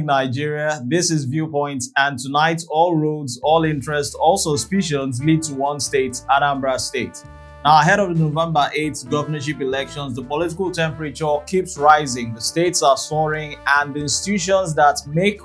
Nigeria. This is Viewpoint, and tonight all roads, all interests, all suspicions lead to one state, Anambra State. Now, ahead of the November 8th governorship elections, the political temperature keeps rising. The states are soaring, and the institutions that make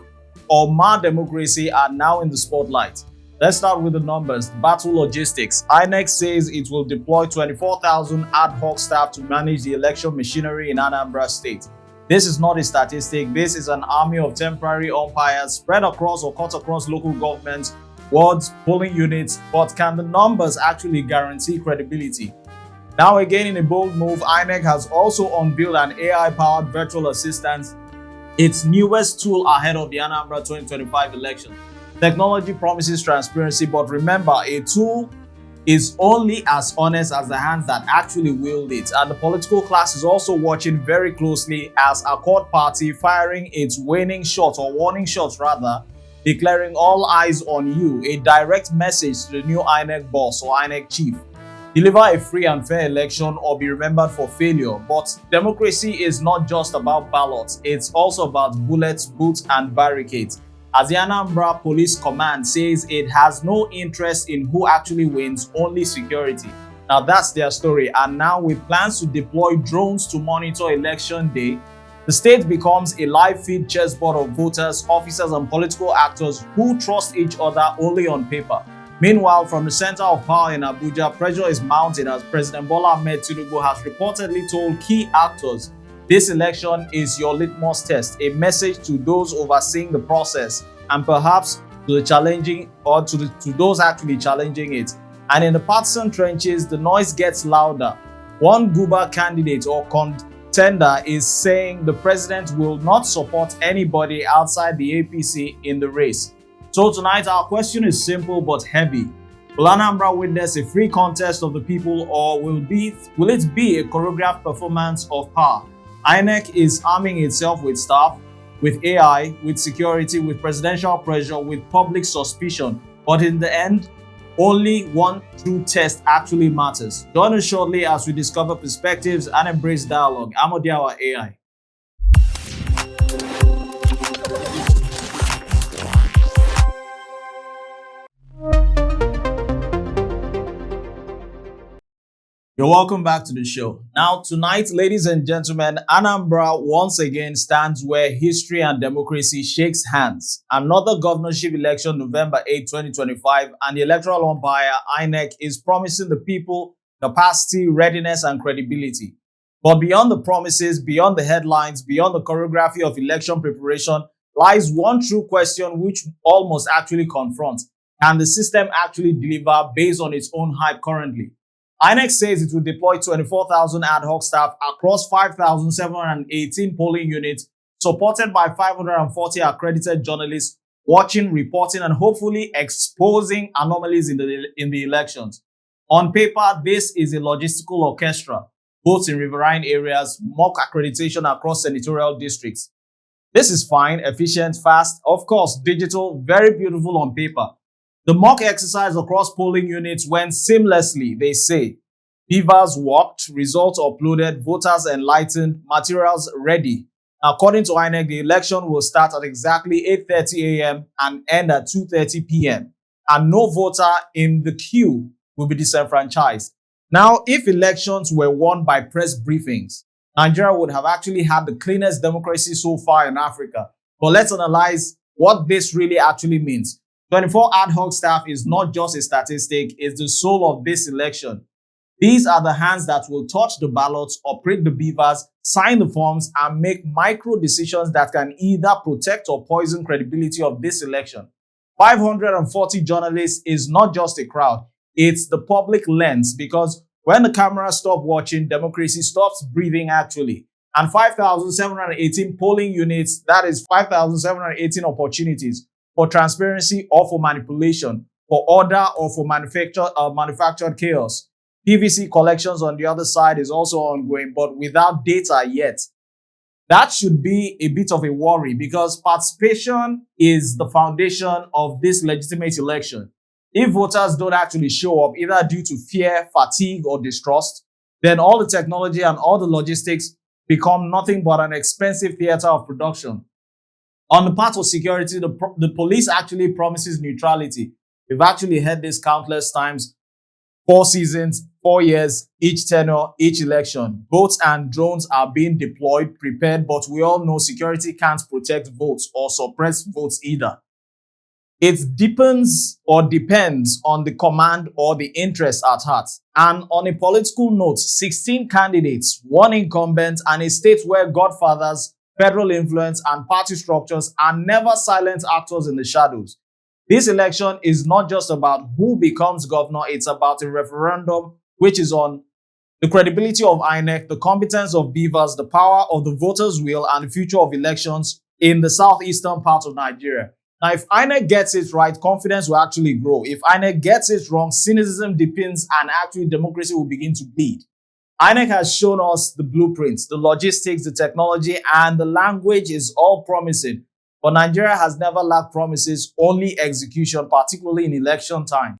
or mar democracy are now in the spotlight. Let's start with the numbers. Battle logistics. INEC says it will deploy 24,000 ad hoc staff to manage the election machinery in Anambra State. This is not a statistic. This is an army of temporary umpires spread across or cut across local governments, wards, polling units. But can the numbers actually guarantee credibility? Now, again, in a bold move, INEC has also unveiled an AI-powered virtual assistant, its newest tool ahead of the Anambra 2025 election. Technology promises transparency, but remember, a tool is only as honest as the hands that actually wield it. And the political class is also watching very closely as Accord Party firing its waning shot, or warning shots rather, declaring all eyes on you, a direct message to the new INEC boss or INEC chief. Deliver a free and fair election or be remembered for failure. But democracy is not just about ballots, it's also about bullets, boots, and barricades. As the Anambra Police Command says, it has no interest in who actually wins, only security. Now that's their story, and now with plans to deploy drones to monitor election day, the state becomes a live feed chessboard of voters, officers, and political actors who trust each other only on paper. Meanwhile, from the center of power in Abuja, pressure is mounting as President Bola Tinubu has reportedly told key actors, this election is your litmus test, a message to those overseeing the process and perhaps to the challenging or to those actually challenging it. And in the partisan trenches, the noise gets louder. One Guba candidate or contender is saying the president will not support anybody outside the APC in the race. So tonight, our question is simple but heavy. Will Anambra witness a free contest of the people, or will it be a choreographed performance of power? INEC is arming itself with staff, with AI, with security, with presidential pressure, with public suspicion. But in the end, only one true test actually matters. Join us shortly as we discover perspectives and embrace dialogue. I'm Odiawa AI. You're welcome back to the show. Now, tonight, ladies and gentlemen, Anambra once again stands where history and democracy shakes hands. Another governorship election, November 8, 2025, and the electoral umpire, INEC, is promising the people capacity, readiness, and credibility. But beyond the promises, beyond the headlines, beyond the choreography of election preparation, lies one true question which all must actually confront. Can the system actually deliver based on its own hype currently? INEC says it will deploy 24,000 ad hoc staff across 5,718 polling units, supported by 540 accredited journalists watching, reporting, and hopefully exposing anomalies in the elections. On paper, this is a logistical orchestra, both in riverine areas, mock accreditation across senatorial districts. This is fine, efficient, fast, of course, digital, very beautiful on paper. The mock exercise across polling units went seamlessly, they say. Beavers walked, results uploaded, voters enlightened, materials ready. According to INEC, the election will start at exactly 8:30 a.m. and end at 2:30 p.m. And no voter in the queue will be disenfranchised. Now, if elections were won by press briefings, Nigeria would have actually had the cleanest democracy so far in Africa. But let's analyze what this really actually means. 24 ad hoc staff is not just a statistic, it's the soul of this election. These are the hands that will touch the ballots, operate the beavers, sign the forms, and make micro decisions that can either protect or poison credibility of this election. 540 journalists is not just a crowd, it's the public lens, because when the cameras stop watching, democracy stops breathing actually. And 5,718 polling units, that is 5,718 opportunities for transparency or for manipulation, for order or for manufactured chaos. PVC collections on the other side is also ongoing, but without data yet. That should be a bit of a worry because participation is the foundation of this legitimate election. If voters don't actually show up, either due to fear, fatigue, or distrust, then all the technology and all the logistics become nothing but an expensive theater of production. On the part of security, the police actually promises neutrality. We've actually heard this countless times. 4 seasons, 4 years, each tenure, each election. Boats and drones are being deployed, prepared, but we all know security can't protect votes or suppress votes either. It deepens or depends on the command or the interest at heart. And on a political note, 16 candidates, one incumbent, and a state where godfathers, federal influence, and party structures are never silent actors in the shadows. This election is not just about who becomes governor, it's about a referendum which is on the credibility of INEC, the competence of beavers, the power of the voters' will, and the future of elections in the southeastern part of Nigeria. Now, if INEC gets it right, confidence will actually grow. If INEC gets it wrong, cynicism deepens and actually democracy will begin to bleed. INEC has shown us the blueprints, the logistics, the technology, and the language is all promising. But Nigeria has never lacked promises, only execution, particularly in election time.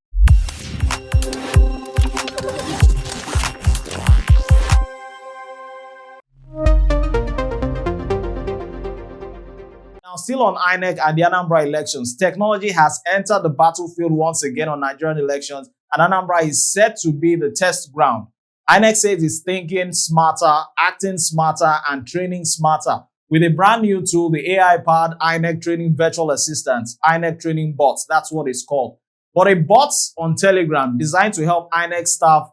Now, still on INEC and the Anambra elections, technology has entered the battlefield once again on Nigerian elections, and Anambra is set to be the test ground. INEC says it's thinking smarter, acting smarter, and training smarter with a brand new tool, the AI-powered INEC Training Virtual Assistant, INEC Training Bots, that's what it's called. But a bot on Telegram designed to help INEC staff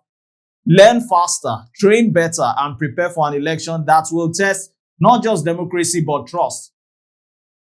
learn faster, train better, and prepare for an election that will test not just democracy but trust.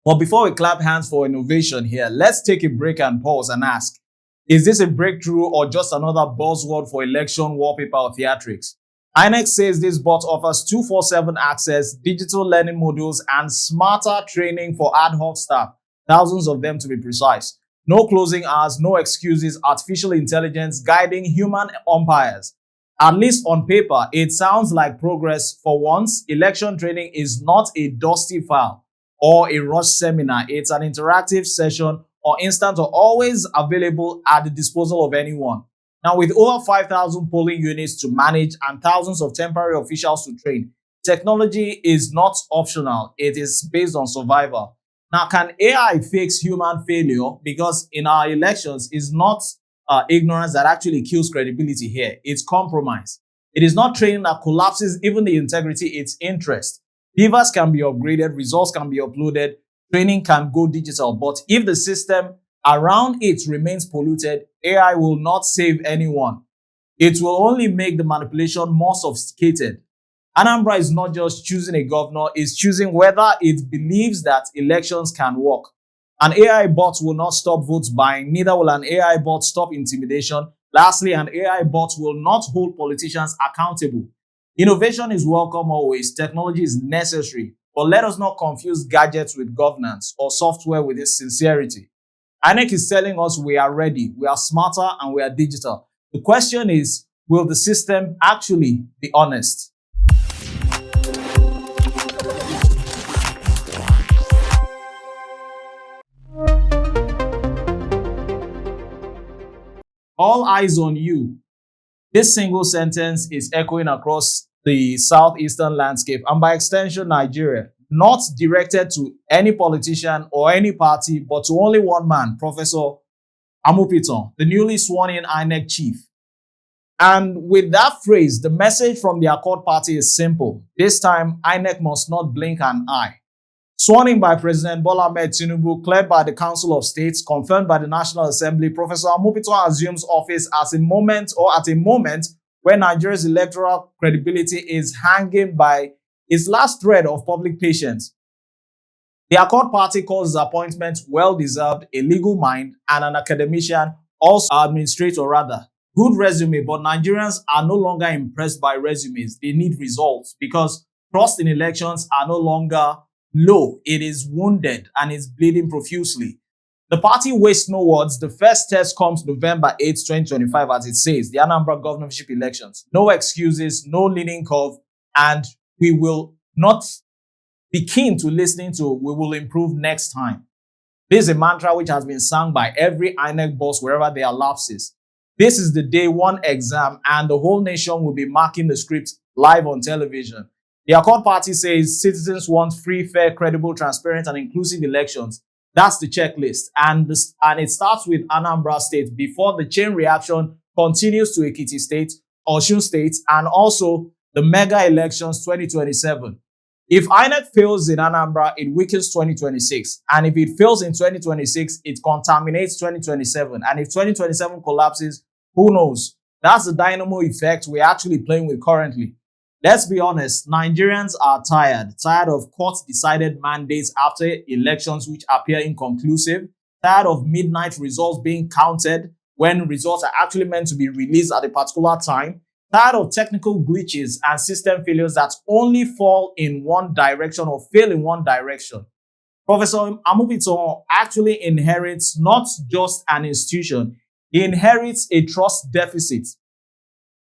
But before we clap hands for innovation here, let's take a break and pause and ask, is this a breakthrough or just another buzzword for election wallpaper or theatrics? INEC says this bot offers 24/7 access, digital learning modules, and smarter training for ad hoc staff, thousands of them to be precise. No closing hours, no excuses, artificial intelligence guiding human umpires. At least on paper, it sounds like progress. For once, election training is not a dusty file or a rush seminar. It's an interactive session or instant or always available at the disposal of anyone. Now, with over 5,000 polling units to manage and thousands of temporary officials to train, technology is not optional. It is based on survival. Now, can AI fix human failure? Because in our elections, it's not ignorance that actually kills credibility here. It's compromise. It is not training that collapses even the integrity, it's interest. Beavers can be upgraded, results can be uploaded, training can go digital. But if the system around it remains polluted, AI will not save anyone. It will only make the manipulation more sophisticated. Anambra is not just choosing a governor, it's choosing whether it believes that elections can work. An AI bot will not stop votes buying, neither will an AI bot stop intimidation. Lastly, an AI bot will not hold politicians accountable. Innovation is welcome always, technology is necessary, but let us not confuse gadgets with governance or software with its sincerity. INEC is telling us we are ready, we are smarter, and we are digital. The question is, will the system actually be honest? All eyes on you. This single sentence is echoing across the southeastern landscape and by extension Nigeria, not directed to any politician or any party, but to only one man, Professor Amupitan, the newly sworn-in INEC chief. And with that phrase, the message from the Accord Party is simple. This time, INEC must not blink an eye. Sworn in by President Bola Tinubu, cleared by the Council of States, confirmed by the National Assembly, Professor Amupitan assumes office at a moment where Nigeria's electoral credibility is hanging by its last thread of public patience. The Accord Party calls his appointment well-deserved, a legal mind, and an academician, also administrator rather. Good resume, but Nigerians are no longer impressed by resumes. They need results because trust in elections are no longer low. It is wounded and is bleeding profusely. The party wastes no words. The first test comes November 8, 2025, as it says, the Anambra Governorship Elections. No excuses, no leaning curve, and we will not be keen to listening to "we will improve next time." This is a mantra which has been sung by every INEC boss wherever there are lapses. This is the day one exam and the whole nation will be marking the script live on television. The Accord Party says citizens want free, fair, credible, transparent, and inclusive elections. That's the checklist. And it starts with Anambra State before the chain reaction continues to Ekiti State, Osun State, and also the mega elections 2027. If INEC fails in Anambra, it weakens 2026. And if it fails in 2026, it contaminates 2027. And if 2027 collapses, who knows? That's the dynamo effect we're actually playing with currently. Let's be honest, Nigerians are tired of court-decided mandates after elections which appear inconclusive, tired of midnight results being counted when results are actually meant to be released at a particular time, tired of technical glitches and system failures that only fall in one direction or fail in one direction. Professor Amupitan actually inherits not just an institution, he inherits a trust deficit.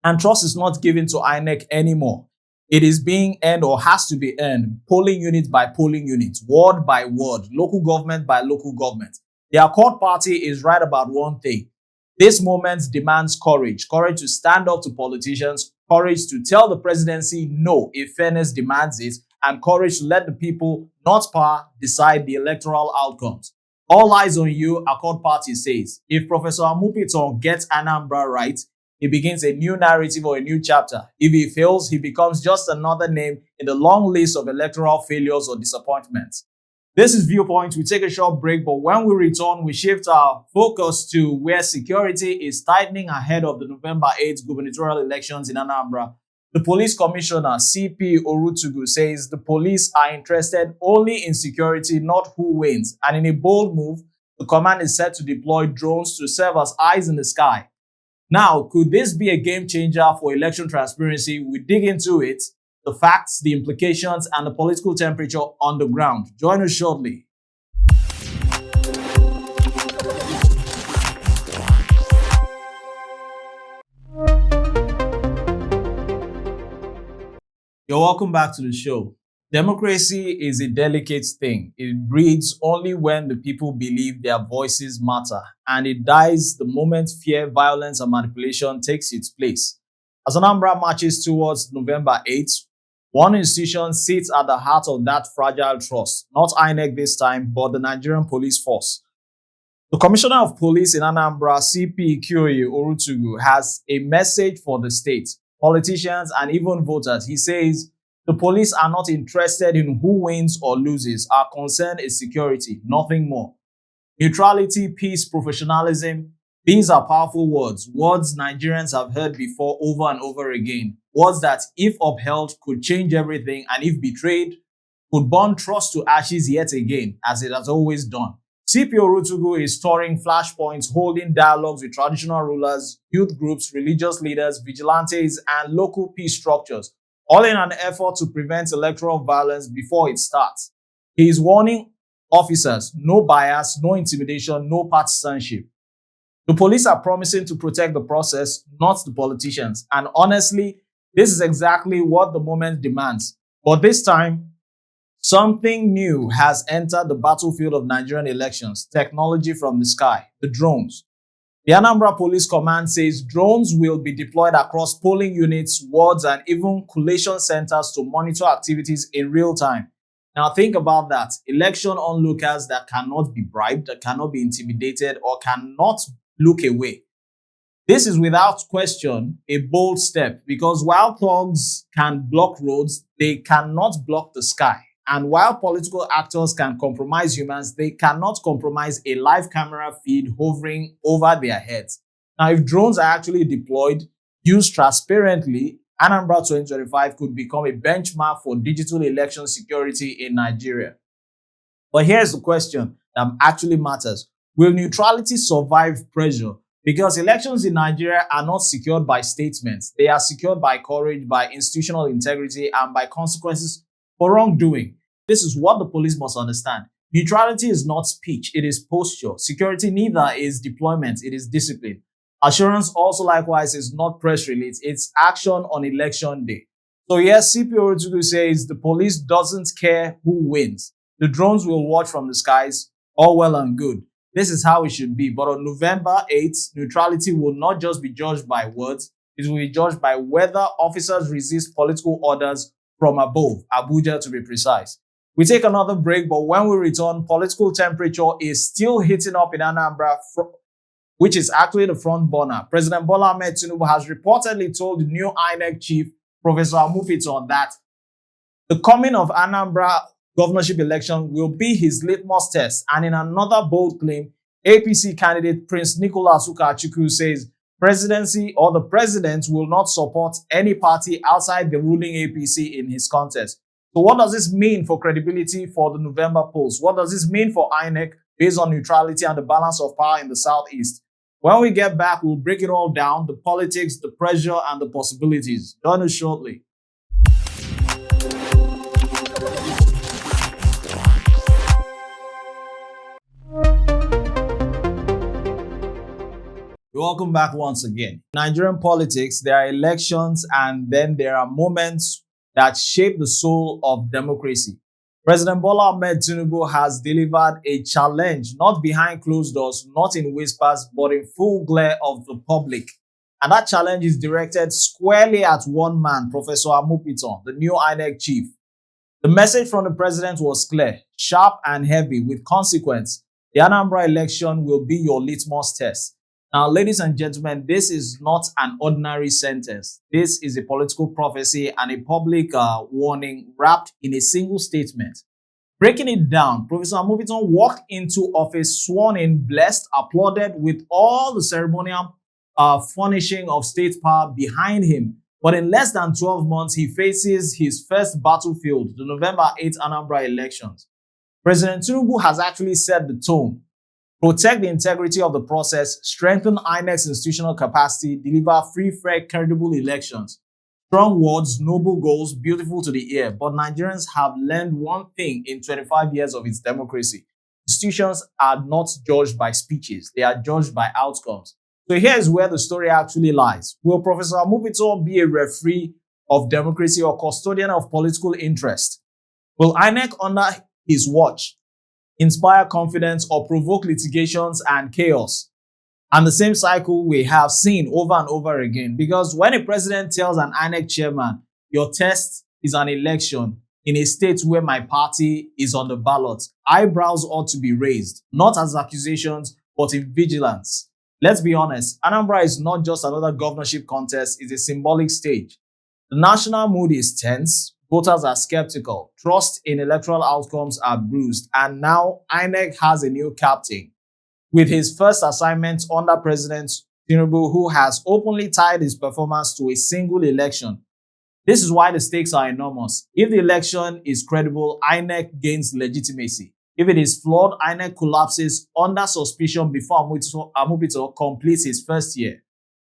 And trust is not given to INEC anymore. It is being earned or has to be earned polling unit by polling unit, ward by ward, local government by local government. The Accord Party is right about one thing. This moment demands courage. Courage to stand up to politicians, courage to tell the presidency no if fairness demands it, and courage to let the people, not power, decide the electoral outcomes. All eyes on you, Accord Party says. If Professor Amupitan gets Anambra right, he begins a new narrative or a new chapter. If he fails, he becomes just another name in the long list of electoral failures or disappointments. This is Viewpoint. We take a short break, but when we return, we shift our focus to where security is tightening ahead of the November 8th gubernatorial elections in Anambra. The police commissioner, CP Orutugu, says the police are interested only in security, not who wins. And in a bold move, the command is set to deploy drones to serve as eyes in the sky. Now, could this be a game changer for election transparency? We dig into it, the facts, the implications, and the political temperature on the ground. Join us shortly. You're welcome back to the show. Democracy is a delicate thing. It breeds only when the people believe their voices matter, and it dies the moment fear, violence, and manipulation takes its place. As Anambra marches towards November 8th, one institution sits at the heart of that fragile trust, not INEC this time, but the Nigerian police force. The Commissioner of Police in Anambra, CP Orutugu, has a message for the state, politicians, and even voters. He says, the police are not interested in who wins or loses. Our concern is security, nothing more. Neutrality, peace, professionalism, these are powerful words, words Nigerians have heard before over and over again, words that, if upheld, could change everything, and if betrayed, could burn trust to ashes yet again, as it has always done. CP Orutugu is touring flashpoints, holding dialogues with traditional rulers, youth groups, religious leaders, vigilantes, and local peace structures, all in an effort to prevent electoral violence before it starts. He is warning officers, no bias, no intimidation, no partisanship. The police are promising to protect the process, not the politicians. And honestly, this is exactly what the moment demands. But this time, something new has entered the battlefield of Nigerian elections, technology from the sky, the drones. The Anambra Police Command says drones will be deployed across polling units, wards, and even collation centers to monitor activities in real time. Now think about that. Election onlookers that cannot be bribed, that cannot be intimidated, or cannot look away. This is without question a bold step, because while thugs can block roads, they cannot block the sky. And while political actors can compromise humans, they cannot compromise a live camera feed hovering over their heads. Now, if drones are actually deployed, used transparently, Anambra 2025 could become a benchmark for digital election security in Nigeria. But here's the question that actually matters. Will neutrality survive pressure? Because elections in Nigeria are not secured by statements. They are secured by courage, by institutional integrity, and by consequences for wrongdoing. This is what the police must understand. Neutrality is not speech, it is posture. Security neither is deployment, it is discipline. Assurance also likewise is not press release, it's action on election day. So yes, CP Orutugu says the police doesn't care who wins. The drones will watch from the skies, all well and good. This is how it should be. But on November 8th, neutrality will not just be judged by words, it will be judged by whether officers resist political orders from above, Abuja to be precise. We take another break, but when we return, political temperature is still heating up in Anambra, which is actually the front burner. President Bola Tinubu has reportedly told the new INEC chief, Professor Amupitan, that the coming of Anambra governorship election will be his litmus test. And in another bold claim, APC candidate Prince Nicholas Ukachukwu says presidency or the president will not support any party outside the ruling APC in his contest. So what does this mean for credibility for the November polls? What does this mean for INEC based on neutrality and the balance of power in the Southeast? When we get back, we'll break it all down, the politics, the pressure, and the possibilities. Join us shortly. Welcome back once again. Nigerian politics, there are elections and then there are moments that shape the soul of democracy. President Bola Tinubu has delivered a challenge, not behind closed doors, not in whispers, but in full glare of the public. And that challenge is directed squarely at one man, Professor Amupitan, the new INEC chief. The message from the president was clear, sharp and heavy with consequence. The Anambra election will be your litmus test. Now, ladies and gentlemen, this is not an ordinary sentence. This is a political prophecy and a public warning wrapped in a single statement. Breaking it down, Professor Amupitan walked into office sworn in, blessed, applauded with all the ceremonial furnishing of state power behind him. But in less than 12 months, he faces his first battlefield, the November 8th Anambra elections. President Tinubu has actually set the tone. Protect the integrity of the process, strengthen INEC's institutional capacity, deliver free, fair, credible elections. Strong words, noble goals, beautiful to the ear. But Nigerians have learned one thing in 25 years of its democracy. Institutions are not judged by speeches. They are judged by outcomes. So here is where the story actually lies. Will Professor Amupitan be a referee of democracy or custodian of political interest? Will INEC under his watch inspire confidence or provoke litigations and chaos? And the same cycle we have seen over and over again. Because when a president tells an INEC chairman, your test is an election in a state where my party is on the ballot, eyebrows ought to be raised, not as accusations, but in vigilance. Let's be honest, Anambra is not just another governorship contest, it's a symbolic stage. The national mood is tense. Voters are skeptical, trust in electoral outcomes are bruised, and now INEC has a new captain. With his first assignment under President Tinubu, who has openly tied his performance to a single election. This is why the stakes are enormous. If the election is credible, INEC gains legitimacy. If it is flawed, INEC collapses under suspicion before Amupitan completes his first year.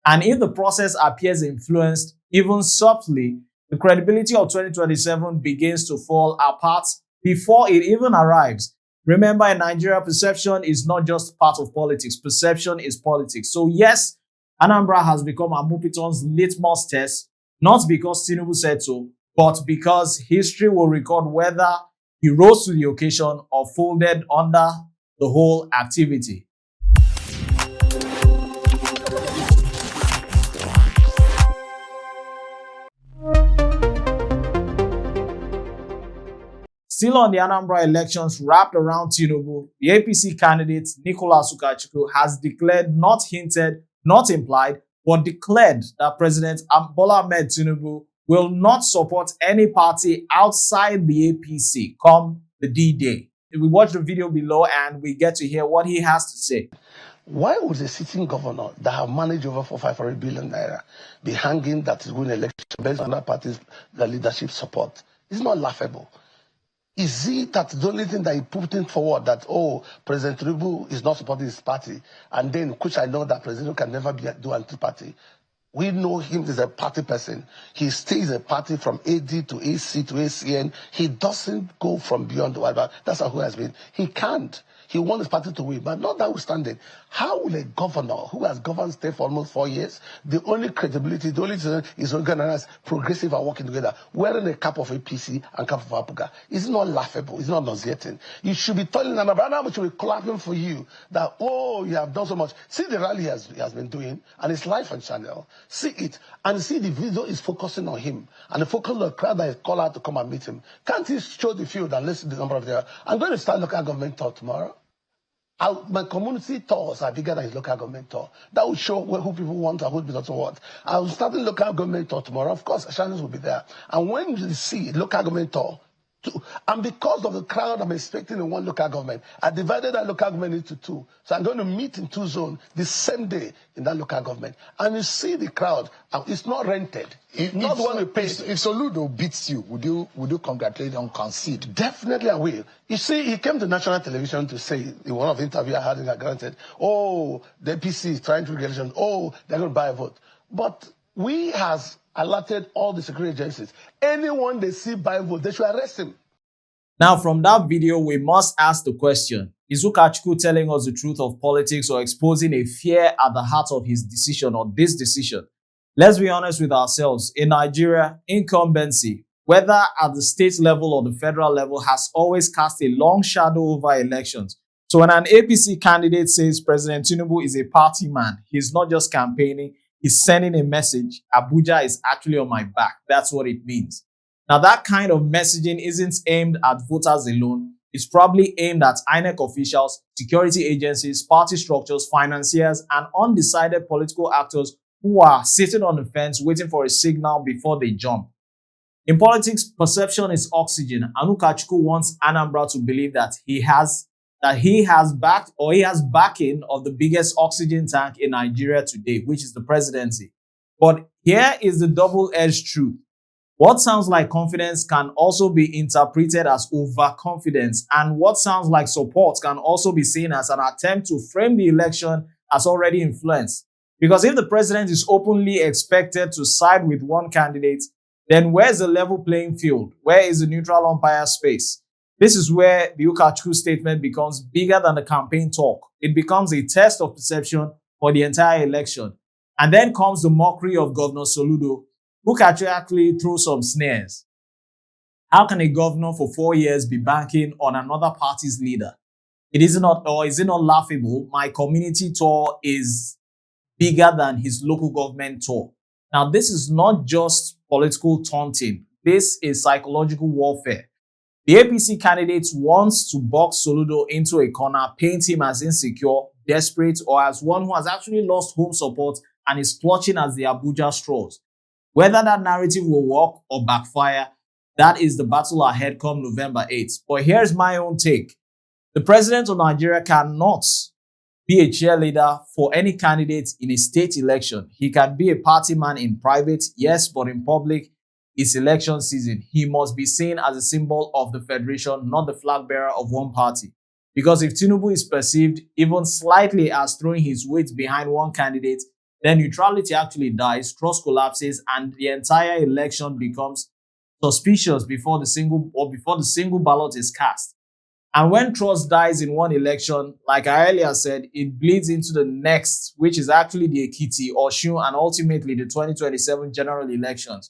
And if the process appears influenced, even subtly, the credibility of 2027 begins to fall apart before it even arrives. Remember, in Nigeria, perception is not just part of politics. Perception is politics. So yes, Anambra has become Amupitan's litmus test, not because Tinubu said so, but because history will record whether he rose to the occasion or folded under the whole activity. Still on the Anambra elections wrapped around Tinubu, the APC candidate Nicholas Ukachukwu has declared, not hinted, not implied, but declared that President Bola Tinubu will not support any party outside the APC come the D-Day. We watch the video below and we get to hear what he has to say. Why would a sitting governor that have managed over 500 billion naira be hanging that is winning election based on that party's leadership support? It's not laughable. Is it that the only thing that he put in forward that, oh, President Tinubu is not supporting his party, and then, which I know that President can never do anti-party. We know him as a party person. He stays a party from AD to AC to ACN. He doesn't go from beyond the whatever. That's how he has been. He can't. He wants his party to win. But not notwithstanding, how will a governor who has governed state for almost 4 years, the only credibility, the only thing is organized, progressive are working together, wearing a cap of APC and cap of APUGA? Is it not laughable? Is it not nauseating? You should be telling Anambra should be clapping for you that, oh, you have done so much. See the rally he has been doing, and it's live on channel. See it, and see the video is focusing on him, and the focus on the crowd that is called out to come and meet him. Can't he show the field and listen to the number of there? I'm going to start local government tour tomorrow. My community tours are bigger than his local government tour. That will show who people want and who people don't want. I'll start the local government tour tomorrow. Of course, channels will be there. And when you see local government tour, and because of the crowd I'm expecting in one local government, I divided that local government into two. So I'm going to meet in 2 zones the same day in that local government. And you see the crowd, it's not rented. Not the one we pay. If Soludo beats you, would you congratulate and concede? Definitely I will. You see, he came to national television to say, in one of the interviews I had in granted, oh, the APC is trying to regulation, oh, they're going to buy a vote. But we has alerted all the security agencies. Anyone they see buy vote, they should arrest him. Now, from that video, we must ask the question, is Ukachukwu telling us the truth of politics or exposing a fear at the heart of his decision or this decision? Let's be honest with ourselves. In Nigeria, incumbency, whether at the state level or the federal level, has always cast a long shadow over elections. So when an APC candidate says President Tinubu is a party man, he's not just campaigning, he's sending a message. Abuja is actually on my back. That's what it means. Now, that kind of messaging isn't aimed at voters alone. It's probably aimed at INEC officials, security agencies, party structures, financiers, and undecided political actors who are sitting on the fence waiting for a signal before they jump. In politics, perception is oxygen, and Ukachukwu wants Anambra to believe that he has backing of the biggest oxygen tank in Nigeria today, which is the presidency. But here is the double-edged truth. What sounds like confidence can also be interpreted as overconfidence, and what sounds like support can also be seen as an attempt to frame the election as already influenced. Because if the president is openly expected to side with one candidate, then where's the level playing field? Where is the neutral umpire space? This is where the Ukachukwu statement becomes bigger than the campaign talk. It becomes a test of perception for the entire election. And then comes the mockery of Governor Soludo, who can actually throw some snares. How can a governor for 4 years be banking on another party's leader? Is it not laughable? My community tour is bigger than his local government tour. Now, this is not just political taunting. This is psychological warfare. The APC candidate wants to box Soludo into a corner, paint him as insecure, desperate, or as one who has actually lost home support and is clutching at the Abuja straws. Whether that narrative will work or backfire, that is the battle ahead come November 8th. But here's my own take. The president of Nigeria cannot be a cheerleader for any candidate in a state election. He can be a party man in private, yes, but in public, it's election season. He must be seen as a symbol of the federation, not the flag bearer of one party. Because if Tinubu is perceived even slightly as throwing his weight behind one candidate, then neutrality actually dies, trust collapses, and the entire election becomes suspicious before the single ballot is cast. And when trust dies in one election, like I earlier said, it bleeds into the next, which is actually the Ekiti, Osun, and ultimately the 2027 general elections.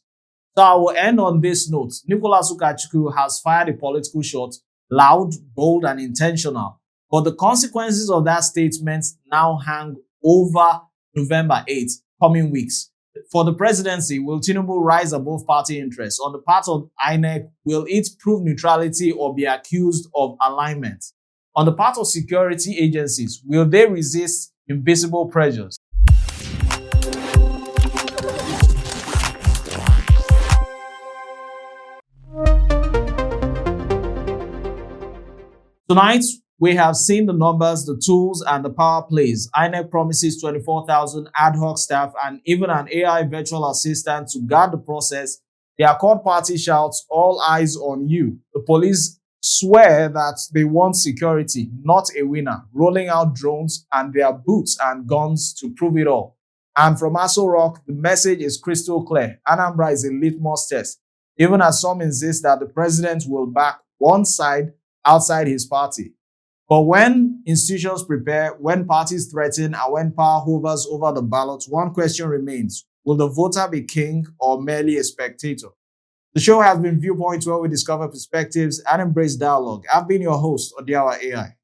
So I will end on this note. Nicholas Ukachukwu has fired a political shot, loud, bold, and intentional. But the consequences of that statement now hang over November 8th, coming weeks. For the presidency, will Tinubu rise above party interests? On the part of INEC, will it prove neutrality or be accused of alignment? On the part of security agencies, will they resist invisible pressures? Tonight, we have seen the numbers, the tools, and the power plays. INEC promises 24,000 ad hoc staff and even an AI virtual assistant to guard the process. The Accord party shouts, "All eyes on you." The police swear that they want security, not a winner, rolling out drones and their boots and guns to prove it all. And from Aso Rock, the message is crystal clear. Anambra is a litmus test, even as some insist that the president will back one side outside his party. But when institutions prepare, when parties threaten, and when power hovers over the ballot, one question remains: will the voter be king or merely a spectator? The show has been Viewpoint, where we discover perspectives and embrace dialogue. I've been your host, Odiawa AI.